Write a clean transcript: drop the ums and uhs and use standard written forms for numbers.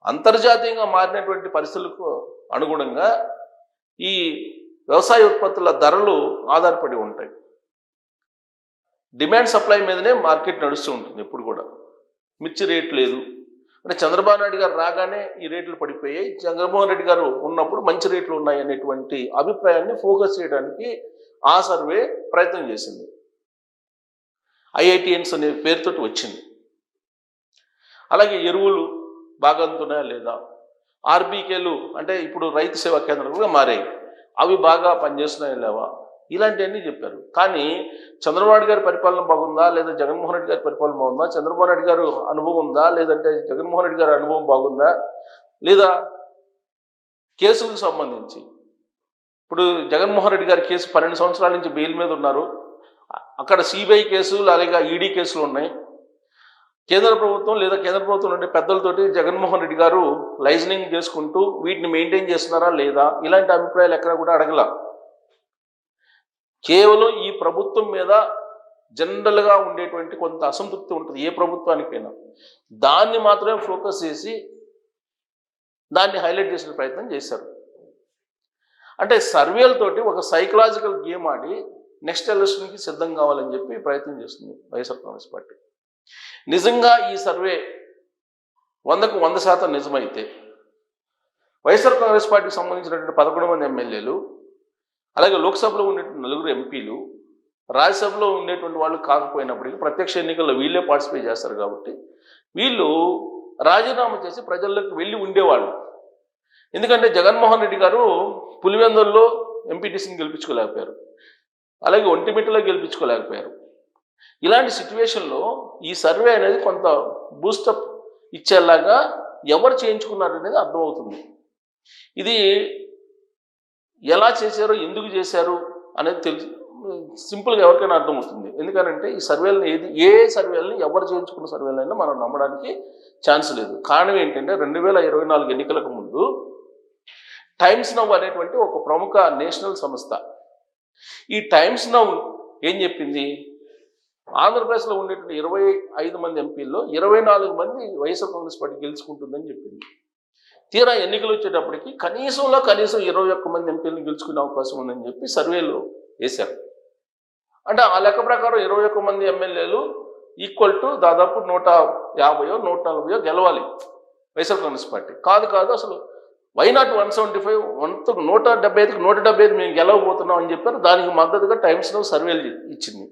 అంతర్జాతీయంగా మారినటువంటి పరిస్థితులకు అనుగుణంగా ఈ వ్యవసాయ ఉత్పత్తుల ధరలు ఆధారపడి ఉంటాయి. డిమాండ్ సప్లై మీదనే మార్కెట్ నడుస్తూ ఉంటుంది ఎప్పుడు కూడా. మిర్చి రేట్ లేదు అంటే చంద్రబాబు నాయుడు గారు రాగానే ఈ రేట్లు పడిపోయాయి, జగన్మోహన్ రెడ్డి గారు ఉన్నప్పుడు మంచి రేట్లు ఉన్నాయి అనేటువంటి అభిప్రాయాన్ని ఫోకస్ చేయడానికి ఆ సర్వే ప్రయత్నం చేసింది. ఐఐటిఎన్స్ అనే పేరుతోటి వచ్చింది. అలాగే ఎరువులు బాగా అందుతున్నాయా లేదా, ఆర్బీకేలు అంటే ఇప్పుడు రైతు సేవా కేంద్రాలుగా మారాయి, అవి బాగా పనిచేస్తున్నాయా లేవా, ఇలాంటివన్నీ చెప్పారు. కానీ చంద్రబాబు నాయుడు గారి పరిపాలన బాగుందా లేదా జగన్మోహన్ రెడ్డి గారి పరిపాలన బాగుందా, చంద్రబాబు నాయుడు గారు అనుభవం ఉందా లేదంటే జగన్మోహన్ రెడ్డి గారి అనుభవం బాగుందా, లేదా కేసులకు సంబంధించి ఇప్పుడు జగన్మోహన్ రెడ్డి గారి కేసు 12 సంవత్సరాల నుంచి బెయిల్ మీద ఉన్నారు. అక్కడ సిబిఐ కేసులు అలాగే ఈడీ కేసులు ఉన్నాయి. కేంద్ర ప్రభుత్వం లేదా కేంద్ర ప్రభుత్వం ఉండే పెద్దలతోటి జగన్మోహన్ రెడ్డి గారు లైజనింగ్ చేసుకుంటూ వీటిని మెయింటైన్ చేస్తున్నారా లేదా ఇలాంటి అభిప్రాయాలు ఎక్కడ కూడా అడగల. కేవలం ఈ ప్రభుత్వం మీద జనరల్గా ఉండేటువంటి కొంత అసంతృప్తి ఉంటుంది ఏ ప్రభుత్వానికైనా, దాన్ని మాత్రమే ఫోకస్ చేసి దాన్ని హైలైట్ చేసే ప్రయత్నం చేశారు. అంటే సర్వేలతోటి ఒక సైకలాజికల్ గేమ్ ఆడి నెక్స్ట్ ఎలక్షన్కి సిద్ధం కావాలని చెప్పి ప్రయత్నం చేస్తుంది వైఎస్ఆర్ కాంగ్రెస్ పార్టీ. నిజంగా ఈ సర్వే 100కు 100% నిజమైతే వైఎస్ఆర్ కాంగ్రెస్ పార్టీకి సంబంధించినటువంటి 11 మంది ఎమ్మెల్యేలు, అలాగే లోక్సభలో ఉండేటువంటి 4 ఎంపీలు, రాజ్యసభలో ఉండేటువంటి వాళ్ళు కాకపోయినప్పటికీ ప్రత్యక్ష ఎన్నికల్లో వీళ్ళే పార్టిసిపేట్ చేస్తారు కాబట్టి వీళ్ళు రాజీనామా చేసి ప్రజల్లోకి వెళ్ళి ఉండేవాళ్ళు. ఎందుకంటే జగన్మోహన్ రెడ్డి గారు పులివెందుల్లో ఎంపీటీసీని గెలిపించుకోలేకపోయారు, అలాగే ఒంటిమిట్టలో గెలిపించుకోలేకపోయారు. ఇలాంటి సిచ్యువేషన్లో ఈ సర్వే అనేది కొంత బూస్టప్ ఇచ్చేలాగా ఎవరు చేయించుకున్నారు అనేది అర్థమవుతుంది. ఇది ఎలా చేశారో ఎందుకు చేశారు అనేది తెలుసు, సింపుల్గా ఎవరికైనా అర్థమవుతుంది. ఎందుకంటే ఈ సర్వేలను ఏ సర్వేలని ఎవరు చేయించుకున్న సర్వేలైనా మనం నమ్మడానికి ఛాన్స్ లేదు. కారణం ఏంటంటే 2024 ఎన్నికలకు ముందు టైమ్స్ నౌ అనేటువంటి ఒక ప్రముఖ నేషనల్ సంస్థ, ఈ టైమ్స్ నౌ ఏం చెప్పింది, ఆంధ్రప్రదేశ్లో ఉండేటువంటి 25 మంది ఎంపీల్లో 24 మంది వైఎస్ఆర్ కాంగ్రెస్ పార్టీ గెలుచుకుంటుందని చెప్పింది. తీరా ఎన్నికలు వచ్చేటప్పటికి కనీసం 21 మంది ఎంపీలను గెలుచుకునే అవకాశం ఉందని చెప్పి సర్వేలో వేశారు. అంటే ఆ లెక్క ప్రకారం 21 మంది ఎమ్మెల్యేలు ఈక్వల్ టు దాదాపు 150 140 గెలవాలి వైఎస్ఆర్ కాంగ్రెస్ పార్టీ. కాదు అసలు వైనాట్ 175 175కి 175 మేము గెలవబోతున్నాం అని చెప్పారు. దానికి మద్దతుగా టైమ్స్ నౌ సర్వేలు ఇచ్చింది.